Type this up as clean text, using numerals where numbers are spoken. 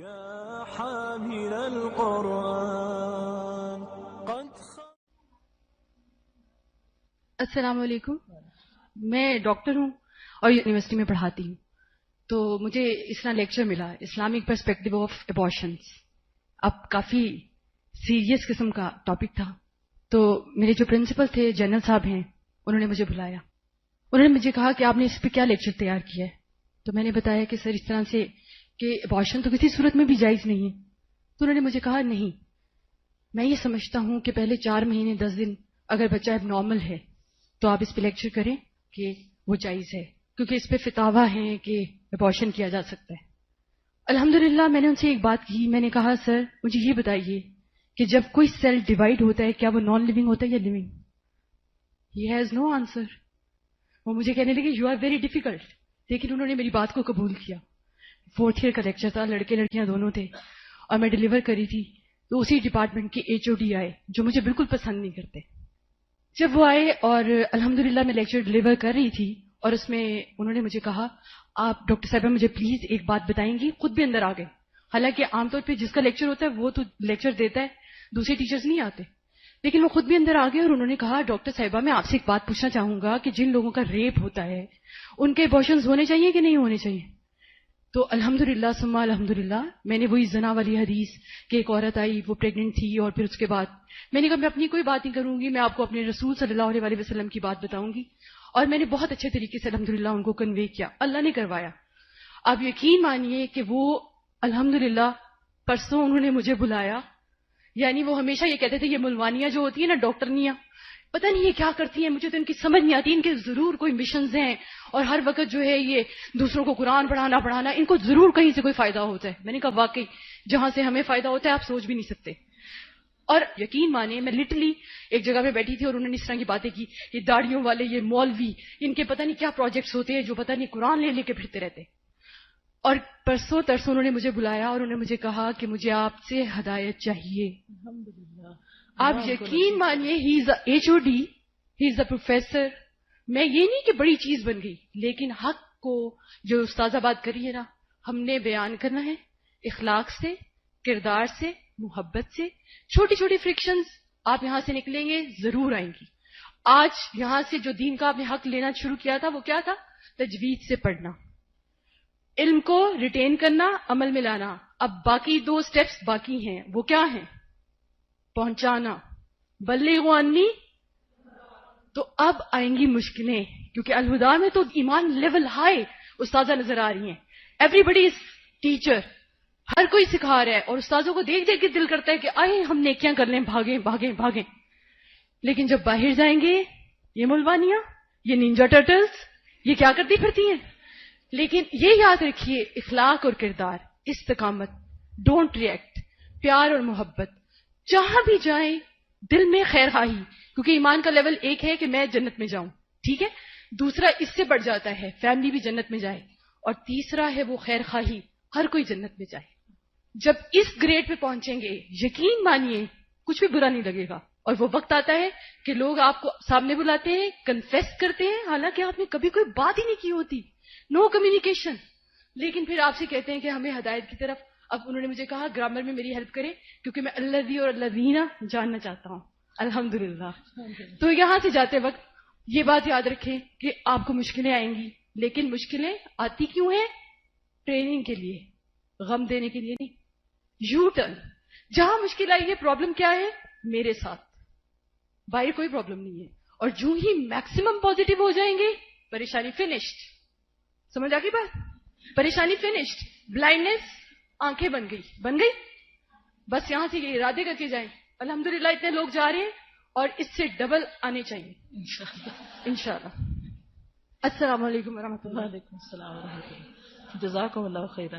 يا حامل القرآن السلام علیکم. میں ڈاکٹر ہوں اور یونیورسٹی میں پڑھاتی ہوں. تو مجھے اس طرح لیکچر ملا اسلامک پرسپیکٹو آف ابارشنس. اب کافی سیریس قسم کا ٹاپک تھا. تو میرے جو پرنسپل تھے جنرل صاحب ہیں, انہوں نے مجھے بلایا. انہوں نے مجھے کہا کہ آپ نے اس پہ کیا لیکچر تیار کیا ہے. تو میں نے بتایا کہ سر اس طرح سے کہ ابارشن تو کسی صورت میں بھی جائز نہیں ہے. تو انہوں نے مجھے کہا نہیں, میں یہ سمجھتا ہوں کہ پہلے 4 مہینے 10 دن اگر بچہ اب نارمل ہے تو آپ اس پہ لیکچر کریں کہ وہ جائز ہے, کیونکہ اس پہ فتاوا ہیں کہ ابارشن کیا جا سکتا ہے. الحمدللہ میں نے ان سے ایک بات کی. میں نے کہا سر مجھے یہ بتائیے کہ جب کوئی سیل ڈیوائڈ ہوتا ہے کیا وہ نان لیونگ ہوتا ہے یا living? He has no answer. وہ مجھے کہنے لگے یو آر ویری ڈیفیکلٹ. لیکن انہوں نے میری بات کو قبول کیا. 4th ایئر کا لیکچر تھا, لڑکے لڑکیاں دونوں تھے, اور میں ڈیلیور کری تھی. تو اسی ڈپارٹمنٹ کے HOD آئے جو مجھے بالکل پسند نہیں کرتے. جب وہ آئے اور الحمدللہ میں لیکچر ڈیلیور کر رہی تھی, اور اس میں انہوں نے مجھے کہا آپ ڈاکٹر صاحبہ مجھے پلیز ایک بات بتائیں گی. خود بھی اندر آ گئے. حالانکہ عام طور پہ جس کا لیکچر ہوتا ہے وہ تو لیکچر دیتا ہے, دوسرے ٹیچرز نہیں آتے. لیکن وہ خود بھی اندر آ گئے اور انہوں نے کہا ڈاکٹر صاحبہ میں آپ سے ایک بات پوچھنا چاہوں گا کہ جن لوگوں کا ریپ ہوتا ہے ان کے ابارشنز ہونے چاہیے کہ نہیں ہونے چاہیے؟ تو الحمدللہ ثم الحمدللہ میں نے وہی زنا والی حدیث کہ ایک عورت آئی, وہ پریگننٹ تھی, اور پھر اس کے بعد میں نے کہا میں اپنی کوئی بات نہیں کروں گی, میں آپ کو اپنے رسول صلی اللہ علیہ وسلم کی بات بتاؤں گی. اور میں نے بہت اچھے طریقے سے الحمدللہ ان کو کنوے کیا. اللہ نے کروایا. آپ یقین مانیے کہ وہ الحمدللہ پرسوں انہوں نے مجھے بلایا. یعنی وہ ہمیشہ یہ کہتے تھے یہ ملوانیاں جو ہوتی ہیں نا ڈاکٹرنیاں, پتہ نہیں یہ کیا کرتی ہیں, مجھے تو ان کی سمجھ نہیں آتی. ان کے ضرور کوئی مشنز ہیں اور ہر وقت جو ہے یہ دوسروں کو قرآن پڑھانا ان کو ضرور کہیں سے کوئی فائدہ ہوتا ہے. میں نے کہا واقعی جہاں سے ہمیں فائدہ ہوتا ہے آپ سوچ بھی نہیں سکتے. اور یقین مانے میں لٹرلی ایک جگہ پہ بیٹھی تھی اور انہوں نے اس طرح کی باتیں کی, یہ داڑھیوں والے, یہ مولوی, ان کے پتہ نہیں کیا پروجیکٹس ہوتے ہیں جو پتہ نہیں قرآن لے کے پھرتے رہتے. اور پرسوں ترسوں انہوں نے مجھے بلایا اور انہوں نے مجھے کہا کہ مجھے آپ سے ہدایت چاہیے. آپ یقین مانیے ہی از اے HOD, he is a professor. میں یہ نہیں کہ بڑی چیز بن گئی, لیکن حق کو جو استاذہ بات کری ہے نا ہم نے بیان کرنا ہے اخلاق سے, کردار سے, محبت سے. چھوٹی چھوٹی فرکشنز آپ یہاں سے نکلیں گے ضرور آئیں گی. آج یہاں سے جو دین کا آپ نے حق لینا شروع کیا تھا وہ کیا تھا؟ تجوید سے پڑھنا, علم کو ریٹین کرنا, عمل میں لانا. اب باقی 2 سٹیپس باقی ہیں. وہ کیا ہیں؟ پہنچانا, بلغوا عنی. تو اب آئیں گی مشکلیں, کیونکہ الہدا میں تو ایمان لیول ہائی استاذہ نظر آ رہی ہیں. ایوری بڈی از ٹیچر, ہر کوئی سکھا رہا ہے, اور استاذوں کو دیکھ دیکھ کے دل کرتا ہے کہ آئیں ہم نیکیاں کر لیں, بھاگیں بھاگیں بھاگیں. لیکن جب باہر جائیں گے یہ ملوانیاں, یہ نینجا ٹرٹلز, یہ کیا کرتی پھرتی ہیں. لیکن یہ یاد رکھیے اخلاق اور کردار, استقامت, ڈونٹ ریئیکٹ, پیار اور محبت. جہاں بھی جائیں دل میں خیر خواہی, کیونکہ ایمان کا لیول ایک ہے کہ میں جنت میں جاؤں, ٹھیک ہے, دوسرا اس سے بڑھ جاتا ہے فیملی بھی جنت میں جائے, اور تیسرا ہے وہ خیر خواہی ہر کوئی جنت میں جائے. جب اس گریڈ پہ پہنچیں گے یقین مانیے کچھ بھی برا نہیں لگے گا. اور وہ وقت آتا ہے کہ لوگ آپ کو سامنے بلاتے ہیں, کنفیس کرتے ہیں حالانکہ آپ نے کبھی کوئی بات ہی نہیں کی ہوتی, نو کمیونیکیشن, لیکن پھر آپ سے کہتے ہیں کہ ہمیں ہدایت کی طرف. اب انہوں نے مجھے کہا گرامر میں میری ہیلپ کرے کیونکہ میں الذی اور الذین جاننا چاہتا ہوں. الحمدللہ. تو یہاں سے جاتے وقت یہ بات یاد رکھیں کہ آپ کو مشکلیں آئیں گی, لیکن مشکلیں آتی کیوں ہیں؟ ٹریننگ کے لیے, غم دینے کے لیے نہیں. یو ٹرن, جہاں مشکل آئی ہے پرابلم کیا ہے میرے ساتھ, باہر کوئی پرابلم نہیں ہے. اور جو ہی میکسیمم پازیٹیو ہو جائیں گے پریشانی فنشڈ. سمجھ آ گئی بات؟ پریشانی فنشڈ. بلائنڈنس آنکھیں بن گئی. بس یہاں سے یہ ارادے کر کے جائیں. الحمدللہ اتنے لوگ جا رہے ہیں اور اس سے ڈبل آنے چاہیے انشاءاللہ. السلام علیکم ورحمۃ اللہ. وعلیکم السلام ورحمۃ اللہ. جزاکم اللہ خیرا.